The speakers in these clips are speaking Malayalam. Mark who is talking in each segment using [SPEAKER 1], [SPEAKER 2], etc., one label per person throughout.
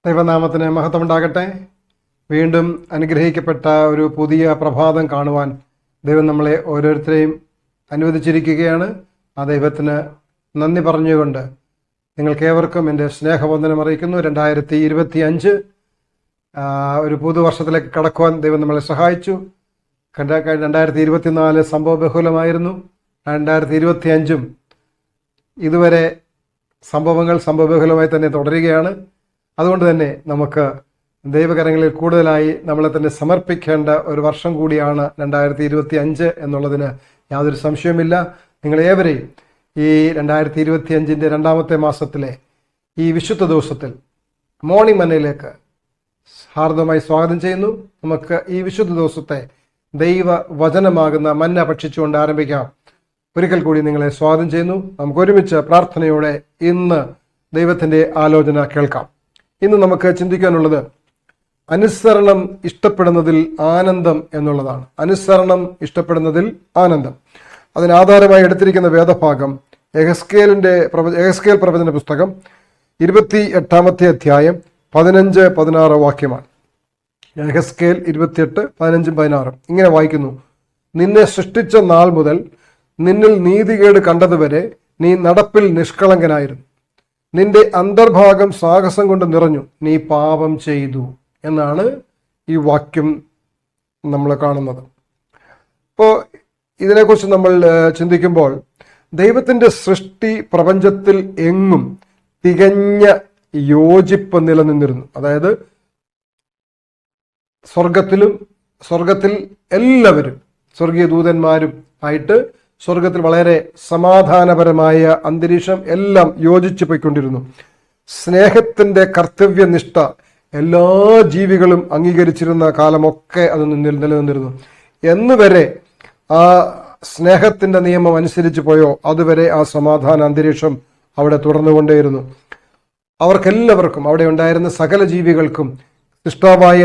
[SPEAKER 1] ദൈവനാമത്തിന് മഹത്വമുണ്ടാകട്ടെ. വീണ്ടും അനുഗ്രഹിക്കപ്പെട്ട ഒരു പുതിയ പ്രഭാതം കാണുവാൻ ദൈവം നമ്മളെ ഓരോരുത്തരെയും അനുവദിച്ചിരിക്കുകയാണ്. ആ ദൈവത്തിന് നന്ദി പറഞ്ഞുകൊണ്ട് നിങ്ങൾക്കേവർക്കും എൻ്റെ സ്നേഹവന്ദനം അറിയിക്കുന്നു. 2025 ഒരു പുതുവർഷത്തിലേക്ക് കടക്കുവാൻ ദൈവം നമ്മളെ സഹായിച്ചു. 2024 സംഭവബഹുലമായിരുന്നു. 2025 ഇതുവരെ സംഭവബഹുലമായി തന്നെ തുടരുകയാണ്. അതുകൊണ്ട് തന്നെ നമുക്ക് ദൈവകരങ്ങളിൽ കൂടുതലായി നമ്മളെ തന്നെ സമർപ്പിക്കേണ്ട ഒരു വർഷം കൂടിയാണ് 2025 എന്നുള്ളതിന് യാതൊരു സംശയവുമില്ല. നിങ്ങളേവരെയും ഈ 2025 രണ്ടാമത്തെ മാസത്തിലെ ഈ വിശുദ്ധ ദിവസത്തിൽ മോർണിംഗ് മന്നയിലേക്ക് ഹാർദവമായി സ്വാഗതം ചെയ്യുന്നു. നമുക്ക് ഈ വിശുദ്ധ ദിവസത്തെ ദൈവ വചനമാകുന്ന മന്ന ഭക്ഷിച്ചുകൊണ്ട് ആരംഭിക്കാം. ഒരിക്കൽ കൂടി നിങ്ങളെ സ്വാഗതം ചെയ്യുന്നു. നമുക്ക് ഒരുമിച്ച് പ്രാർത്ഥനയോടെ ഇന്ന് ദൈവത്തിൻ്റെ ആലോചന കേൾക്കാം. ഇന്ന് നമുക്ക് ചിന്തിക്കാനുള്ളത് അനുസരണം ഇഷ്ടപ്പെടുന്നതിൽ ആനന്ദം എന്നുള്ളതാണ്. അനുസരണം ഇഷ്ടപ്പെടുന്നതിൽ ആനന്ദം. അതിനാധാരമായി എടുത്തിരിക്കുന്ന വേദഭാഗം യെഹെസ്കേൽ പ്രവചന പുസ്തകം 28 അധ്യായം 15-16 വാക്യമാണ്. യെഹെസ്കേൽ 28, 15, 16 ഇങ്ങനെ വായിക്കുന്നു: നിന്നെ സൃഷ്ടിച്ച നാൾ മുതൽ നിന്നിൽ നീതികേട് കണ്ടതുവരെ നീ നടപ്പിൽ നിഷ്കളങ്കനായിരുന്നു. നിന്റെ അന്തർഭാഗം സാഹസം കൊണ്ട് നിറഞ്ഞു, നീ പാപം ചെയ്തു എന്നാണ് ഈ വാക്യം നമ്മൾ കാണുന്നത്. അപ്പോൾ ഇതിനെക്കുറിച്ച് നമ്മൾ ചിന്തിക്കുമ്പോൾ ദൈവത്തിൻ്റെ സൃഷ്ടി പ്രപഞ്ചത്തിൽ എങ്ങും തികഞ്ഞ യോജിപ്പ് നിലനിന്നിരുന്നു. അതായത് സ്വർഗത്തിൽ എല്ലാവരും സ്വർഗീയ ദൂതന്മാരും ആയിട്ട് സ്വർഗത്തിൽ വളരെ സമാധാനപരമായ അന്തരീക്ഷം എല്ലാം യോജിച്ചു പോയിക്കൊണ്ടിരുന്നു. സ്നേഹത്തിൻ്റെ കർത്തവ്യനിഷ്ഠ എല്ലാ ജീവികളും അംഗീകരിച്ചിരുന്ന കാലമൊക്കെ അത് നിലനിന്നിരുന്നു. എന്നുവരെ ആ സ്നേഹത്തിൻ്റെ നിയമം അനുസരിച്ച് പോയോ അതുവരെ ആ സമാധാന അന്തരീക്ഷം അവിടെ തുടർന്നുകൊണ്ടേയിരുന്നു. അവർക്കെല്ലാവർക്കും, അവിടെ ഉണ്ടായിരുന്ന സകല ജീവികൾക്കും സൃഷ്ടാവായ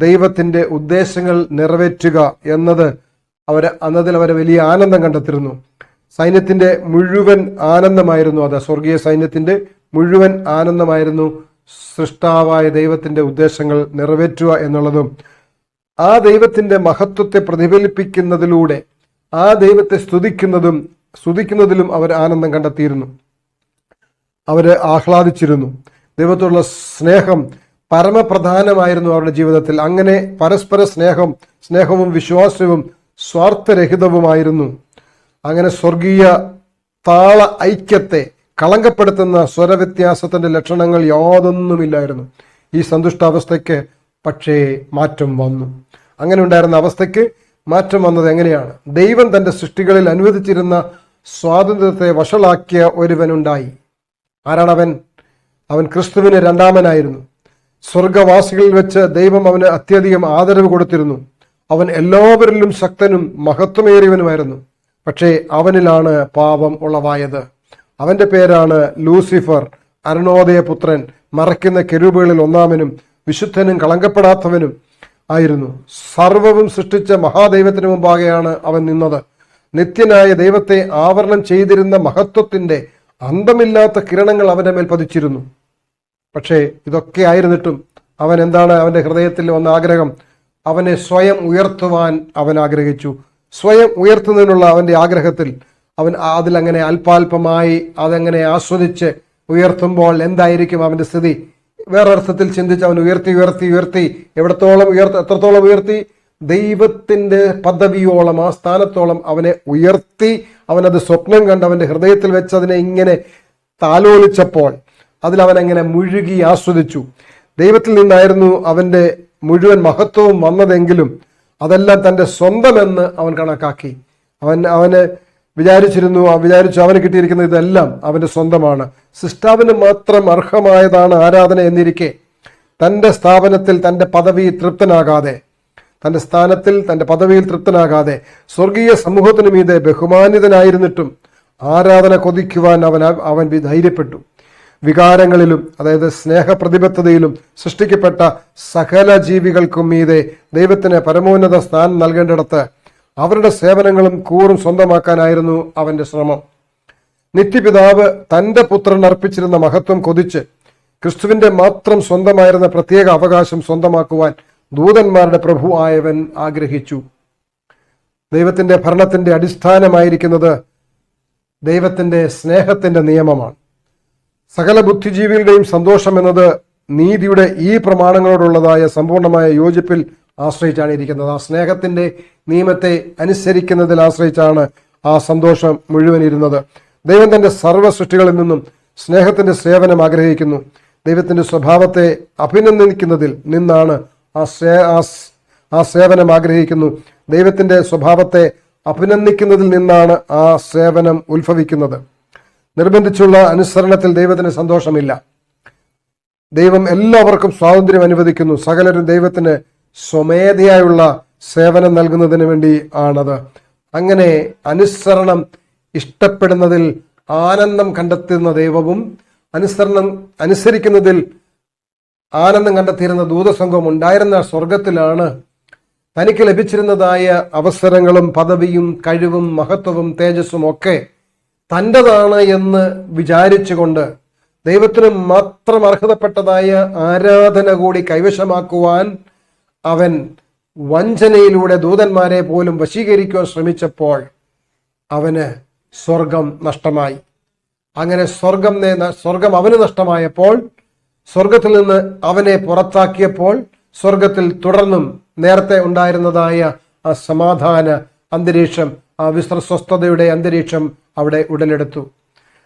[SPEAKER 1] ദൈവത്തിൻ്റെ ഉദ്ദേശങ്ങൾ നിറവേറ്റുക എന്നതിൽ അവരെ വലിയ ആനന്ദം കണ്ടെത്തിയിരുന്നു. സൈന്യത്തിൻ്റെ മുഴുവൻ ആനന്ദമായിരുന്നു അത്. സ്വർഗീയ സൈന്യത്തിൻ്റെ മുഴുവൻ ആനന്ദമായിരുന്നു സൃഷ്ടാവായ ദൈവത്തിൻ്റെ ഉദ്ദേശങ്ങൾ നിറവേറ്റുക എന്നുള്ളതും ആ ദൈവത്തിൻ്റെ മഹത്വത്തെ പ്രതിഫലിപ്പിക്കുന്നതിലൂടെ ആ ദൈവത്തെ സ്തുതിക്കുന്നതിലും അവർ ആനന്ദം കണ്ടെത്തിയിരുന്നു. അവർ ആഹ്ലാദിച്ചിരുന്നു. ദൈവത്തോടുള്ള സ്നേഹം പരമപ്രധാനമായിരുന്നു അവരുടെ ജീവിതത്തിൽ. അങ്ങനെ പരസ്പര സ്നേഹവും വിശ്വാസവും സ്വാർത്ഥരഹിതവുമായിരുന്നു. അങ്ങനെ സ്വർഗീയ താള ഐക്യത്തെ കളങ്കപ്പെടുത്തുന്ന സ്വരവ്യത്യാസത്തിന്റെ ലക്ഷണങ്ങൾ യാതൊന്നുമില്ലായിരുന്നു. ഈ സന്തുഷ്ടാവസ്ഥയ്ക്ക് പക്ഷേ മാറ്റം വന്നു. അങ്ങനെ ഉണ്ടായിരുന്ന അവസ്ഥയ്ക്ക് മാറ്റം വന്നത് എങ്ങനെയാണ്? ദൈവം തൻ്റെ സൃഷ്ടികളിൽ അനുവദിച്ചിരുന്ന സ്വാതന്ത്ര്യത്തെ വഷളാക്കിയ ഒരുവനുണ്ടായി. ആരാണവൻ? അവൻ ക്രിസ്തുവിന് രണ്ടാമനായിരുന്നു. സ്വർഗവാസികളിൽ വെച്ച് ദൈവം അവന് അത്യധികം ആദരവ് കൊടുത്തിരുന്നു. അവൻ എല്ലാവരിലും ശക്തനും മഹത്വമേറിയവനുമായിരുന്നു. പക്ഷേ അവനിലാണ് പാപം ഉളവായത്. അവന്റെ പേരാണ് ലൂസിഫർ, അരുണോദയപുത്രൻ, മറയ്ക്കുന്ന കെരൂബുകളിൽ ഒന്നാമനും വിശുദ്ധനും കളങ്കപ്പെടാത്തവനും ആയിരുന്നു. സർവവും സൃഷ്ടിച്ച മഹാദൈവത്തിന് മുമ്പാകെയാണ് അവൻ നിന്നത്. നിത്യനായ ദൈവത്തെ ആവരണം ചെയ്തിരുന്ന മഹത്വത്തിന്റെ അന്തമില്ലാത്ത കിരണങ്ങൾ അവന്റെ മേൽ പതിച്ചിരുന്നു. പക്ഷേ ഇതൊക്കെ ആയിരുന്നിട്ടും അവൻ എന്താണ്? അവന്റെ ഹൃദയത്തിൽ വന്ന ആഗ്രഹം, അവനെ സ്വയം ഉയർത്തുവാൻ അവൻ ആഗ്രഹിച്ചു. സ്വയം ഉയർത്തുന്നതിനുള്ള അവന്റെ ആഗ്രഹത്തിൽ അവൻ അതിലങ്ങനെ അല്പാൽപമായി അതങ്ങനെ ആസ്വദിച്ച് ഉയർത്തുമ്പോൾ എന്തായിരിക്കും അവന്റെ സ്ഥിതി? വേറൊരർത്ഥത്തിൽ ചിന്തിച്ച് അവൻ ഉയർത്തി എത്രത്തോളം ഉയർത്തി? ദൈവത്തിന്റെ പദവിയോളം, ആ സ്ഥാനത്തോളം അവനെ ഉയർത്തി. അവനത് സ്വപ്നം കണ്ട് അവന്റെ ഹൃദയത്തിൽ വെച്ച് അതിനെ ഇങ്ങനെ താലോലിച്ചപ്പോൾ അതിലവനങ്ങനെ മുഴുകി ആസ്വദിച്ചു. ദൈവത്തിൽ നിന്നായിരുന്നു അവന്റെ മുഴുവൻ മഹത്വവും വന്നതെങ്കിലും അതെല്ലാം തൻ്റെ സ്വന്തമെന്ന് അവൻ കണക്കാക്കി. അവന് വിചാരിച്ചു അവന് കിട്ടിയിരിക്കുന്ന ഇതെല്ലാം അവന്റെ സ്വന്തമാണ്. സൃഷ്ടാവിന് മാത്രം അർഹമായതാണ് ആരാധന എന്നിരിക്കെ തൻ്റെ സ്ഥാപനത്തിൽ തൻ്റെ പദവിയിൽ തൃപ്തനാകാതെ സ്വർഗീയ സമൂഹത്തിനു മീതെ ബഹുമാനിതനായിരുന്നിട്ടും ആരാധന കൊതിക്കുവാൻ അവൻ ധൈര്യപ്പെട്ടു. വികാരങ്ങളിലും, അതായത് സ്നേഹപ്രതിബദ്ധതയിലും സൃഷ്ടിക്കപ്പെട്ട സകല ജീവികൾക്കും മീതെ ദൈവത്തിന് പരമോന്നത സ്ഥാനം നൽകേണ്ടിടത്ത് അവരുടെ സേവനങ്ങളും കൂറും സ്വന്തമാക്കാനായിരുന്നു അവന്റെ ശ്രമം. നിത്യപിതാവ് തൻ്റെ പുത്രൻ അർപ്പിച്ചിരുന്ന മഹത്വം കൊതിച്ച് ക്രിസ്തുവിന്റെ മാത്രം സ്വന്തമായിരുന്ന പ്രത്യേക അവകാശം സ്വന്തമാക്കുവാൻ ദൂതന്മാരുടെ പ്രഭു ആയവൻ ആഗ്രഹിച്ചു. ദൈവത്തിന്റെ ഭരണത്തിന്റെ അടിസ്ഥാനമായിരിക്കുന്നത് ദൈവത്തിന്റെ സ്നേഹത്തിന്റെ നിയമമാണ്. സകല ബുദ്ധിജീവികളുടെയും സന്തോഷം എന്നത് നീതിയുടെ ഈ പ്രമാണങ്ങളോടുള്ളതായ സമ്പൂർണമായ യോജിപ്പിൽ ആശ്രയിച്ചാണ് ഇരിക്കുന്നത്. ആ സ്നേഹത്തിന്റെ നിയമത്തെ അനുസരിക്കുന്നതിൽ ആശ്രയിച്ചാണ് ആ സന്തോഷം മുഴുവൻ ഇരുന്നത്. ദൈവം തന്റെ സർവ്വ സൃഷ്ടികളിൽ നിന്നും സ്നേഹത്തിന്റെ സേവനം ആഗ്രഹിക്കുന്നു. ദൈവത്തിന്റെ സ്വഭാവത്തെ അഭിനന്ദിക്കുന്നതിൽ നിന്നാണ് ആ സേവനം ആഗ്രഹിക്കുന്നു. ദൈവത്തിന്റെ സ്വഭാവത്തെ അഭിനന്ദിക്കുന്നതിൽ നിന്നാണ് ആ സേവനം ഉത്ഭവിക്കുന്നത്. നിർബന്ധിച്ചുള്ള അനുസരണത്തിൽ ദൈവത്തിന് സന്തോഷമില്ല. ദൈവം എല്ലാവർക്കും സ്വാതന്ത്ര്യം അനുവദിക്കുന്നു. സകലരും ദൈവത്തിന് സ്വമേധയായുള്ള സേവനം നൽകുന്നതിന് വേണ്ടി ആണത്. അങ്ങനെ അനുസരണം ഇഷ്ടപ്പെടുന്നതിൽ ആനന്ദം കണ്ടെത്തുന്ന ദൈവവും അനുസരിക്കുന്നതിൽ ആനന്ദം കണ്ടെത്തിയിരുന്ന ദൂതസംഘവും ഉണ്ടായിരുന്ന സ്വർഗത്തിലാണ് തനിക്ക് ലഭിച്ചിരുന്നതായ അവസരങ്ങളും പദവിയും കഴിവും മഹത്വവും തേജസ്സും ഒക്കെ തൻ്റെതാണ് എന്ന് വിചാരിച്ചുകൊണ്ട് ദൈവത്തിന് മാത്രം അർഹതപ്പെട്ടതായ ആരാധന കൂടി കൈവശമാക്കുവാൻ അവൻ വഞ്ചനയിലൂടെ ദൂതന്മാരെ പോലും വശീകരിക്കുവാൻ ശ്രമിച്ചപ്പോൾ അവന് സ്വർഗം നഷ്ടമായി. അങ്ങനെ സ്വർഗം അവന് നഷ്ടമായപ്പോൾ, സ്വർഗത്തിൽ നിന്ന് അവനെ പുറത്താക്കിയപ്പോൾ, സ്വർഗത്തിൽ തുടർന്നും നേരത്തെ ഉണ്ടായിരുന്നതായ ആ സമാധാന അന്തരീക്ഷം, ആ സ്വസ്ഥതയുടെ അന്തരീക്ഷം അവിടെ ഉടലെടുത്തു.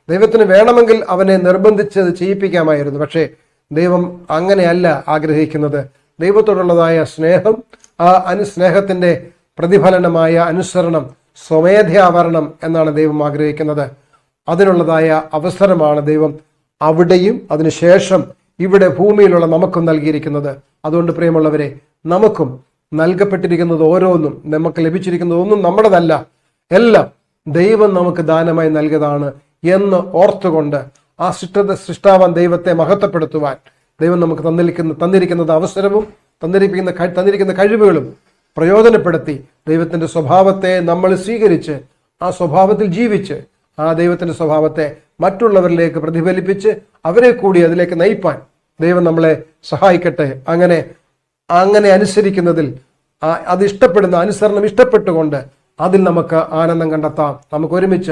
[SPEAKER 1] ദൈവത്തിന് വേണമെങ്കിൽ അവനെ നിർബന്ധിച്ച് ചെയ്യിപ്പിക്കാമായിരുന്നു. പക്ഷേ ദൈവം അങ്ങനെയല്ല ആഗ്രഹിക്കുന്നത്. ദൈവത്തോടുള്ളതായ സ്നേഹം, ആ സ്നേഹത്തിന്റെ പ്രതിഫലനമായ അനുസരണം സ്വമേധയാവരണം എന്നാണ് ദൈവം ആഗ്രഹിക്കുന്നത്. അതിനുള്ളതായ അവസരമാണ് ദൈവം അവിടെയും അതിനുശേഷം ഇവിടെ ഭൂമിയിലുള്ള നമുക്കും നൽകിയിരിക്കുന്നത്. അതുകൊണ്ട് പ്രിയമുള്ളവരെ, നമുക്കും നൽകപ്പെട്ടിരിക്കുന്നത് ഓരോന്നും, നമുക്ക് ലഭിച്ചിരിക്കുന്നത് ഒന്നും നമ്മുടേതല്ല, എല്ലാം ദൈവം നമുക്ക് ദാനമായി നൽകിയതാണ് എന്ന് ഓർത്തുകൊണ്ട് ആ സൃഷ്ടാവാൻ ദൈവത്തെ മഹത്വപ്പെടുത്തുവാൻ ദൈവം നമുക്ക് തന്നിരിക്കുന്നത് അവസരവും തന്നിരിക്കുന്ന കഴിവുകളും പ്രയോജനപ്പെടുത്തി ദൈവത്തിന്റെ സ്വഭാവത്തെ നമ്മൾ സ്വീകരിച്ച് ആ സ്വഭാവത്തിൽ ജീവിച്ച് ആ ദൈവത്തിന്റെ സ്വഭാവത്തെ മറ്റുള്ളവരിലേക്ക് പ്രതിഫലിപ്പിച്ച് അവരെ കൂടി അതിലേക്ക് നയിപ്പാൻ ദൈവം നമ്മളെ സഹായിക്കട്ടെ. അങ്ങനെ അനുസരിക്കുന്നതിൽ, അത് ഇഷ്ടപ്പെടുന്ന അനുസരണം ഇഷ്ടപ്പെട്ടുകൊണ്ട് അതിൽ നമുക്ക് ആനന്ദം കണ്ടെത്താം. നമുക്ക് ഒരുമിച്ച്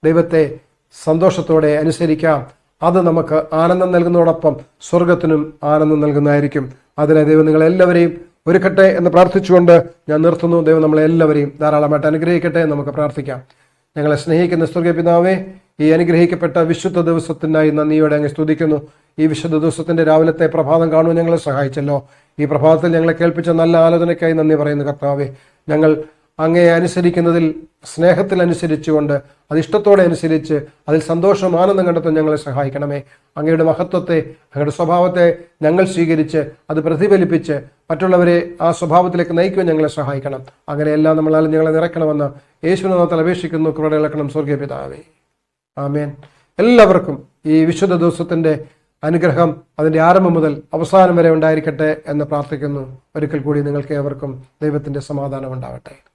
[SPEAKER 1] ദൈവത്തെ സന്തോഷത്തോടെ അനുസരിക്കാം. അത് നമുക്ക് ആനന്ദം നൽകുന്നതോടൊപ്പം സ്വർഗത്തിനും ആനന്ദം നൽകുന്നതായിരിക്കും. അതിനെ ദൈവം നിങ്ങളെല്ലാവരെയും ഒരുക്കട്ടെ എന്ന് പ്രാർത്ഥിച്ചുകൊണ്ട് ഞാൻ നിർത്തുന്നു. ദൈവം നമ്മളെല്ലാവരെയും ധാരാളമായിട്ട് അനുഗ്രഹിക്കട്ടെ. നമുക്ക് പ്രാർത്ഥിക്കാം. ഞങ്ങളെ സ്നേഹിക്കുന്ന സ്വർഗീയ പിതാവേ, ഈ അനുഗ്രഹിക്കപ്പെട്ട വിശുദ്ധ ദിവസത്തിനായി നന്ദിയോടെ അങ്ങ് സ്തുതിക്കുന്നു. ഈ വിശുദ്ധ ദിവസത്തിന്റെ രാവിലത്തെ പ്രഭാതം കാണുവാൻ ഞങ്ങളെ സഹായിച്ചല്ലോ. ഈ പ്രഭാതത്തിൽ ഞങ്ങളെ കേൾപ്പിച്ച നല്ല ആലോചനയ്ക്കായി നന്ദി പറയുന്നു കർത്താവേ. ഞങ്ങൾ അങ്ങയെ അനുസരിക്കുന്നതിൽ സ്നേഹത്തിൽ അനുസരിച്ചുകൊണ്ട്, അത് ഇഷ്ടത്തോടെ അനുസരിച്ച് അതിൽ സന്തോഷം ആനന്ദം കണ്ടെത്താൻ ഞങ്ങളെ സഹായിക്കണമേ. അങ്ങയുടെ മഹത്വത്തെ, അങ്ങയുടെ സ്വഭാവത്തെ ഞങ്ങൾ സ്വീകരിച്ച് അത് പ്രതിഫലിപ്പിച്ച് മറ്റുള്ളവരെ ആ സ്വഭാവത്തിലേക്ക് നയിക്കുവാൻ ഞങ്ങളെ സഹായിക്കണം. അങ്ങനെയെല്ലാം നമ്മളാൽ ഞങ്ങളെ നിറയ്ക്കണമെന്ന് യേശുവിന്റെ നാമത്തിൽ അപേക്ഷിക്കുന്നു. കൃപയുടെ ഇളക്കണം സ്വർഗീയ പിതാവേ. ആമേൻ. എല്ലാവർക്കും ഈ വിശുദ്ധ ദിവസത്തിന്റെ അനുഗ്രഹം അതിന്റെ ആരംഭം മുതൽ അവസാനം വരെ ഉണ്ടായിരിക്കട്ടെ എന്ന് പ്രാർത്ഥിക്കുന്നു. ഒരിക്കൽ കൂടി നിങ്ങൾക്ക് ഏവർക്കും ദൈവത്തിന്റെ സമാധാനം ഉണ്ടാവട്ടെ.